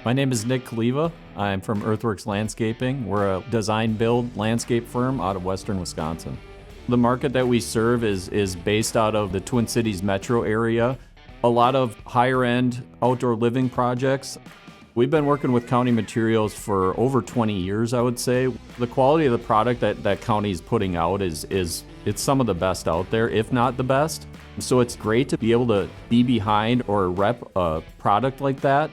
My name is Nick Caliva. I'm from Earthworks Landscaping. We're a design-build landscape firm out of western Wisconsin. The market that we serve is based out of the Twin Cities metro area. A lot of higher-end outdoor living projects. We've been working with County Materials for over 20 years, I would say. The quality of the product that County is putting out is it's some of the best out there, if not the best. So it's great to be able to be behind or rep a product like that.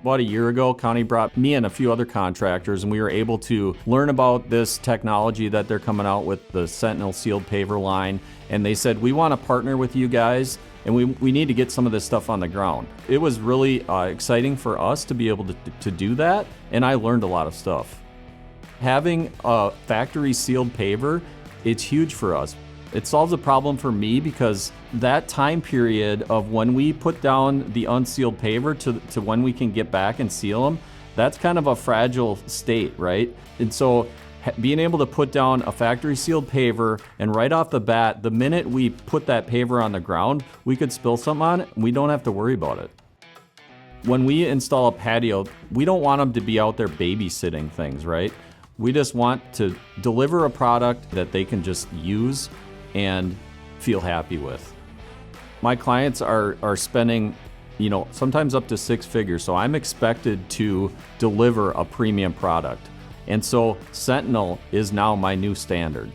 About a year ago, County brought me and a few other contractors, and we were able to learn about this technology that they're coming out with, the Sentinel Sealed Paver line. And they said, we want to partner with you guys, and we need to get some of this stuff on the ground. It was really exciting for us to be able to do that, and I learned a lot of stuff. Having a factory sealed paver, it's huge for us. It solves a problem for me because that time period of when we put down the unsealed paver to when we can get back and seal them, that's kind of a fragile state, right? And so being able to put down a factory sealed paver and right off the bat, the minute we put that paver on the ground, we could spill something on it and we don't have to worry about it. When we install a patio, we don't want them to be out there babysitting things, right? We just want to deliver a product that they can just use and feel happy with. My clients are spending, sometimes up to 6 figures, so I'm expected to deliver a premium product. And so Sentinel is now my new standard.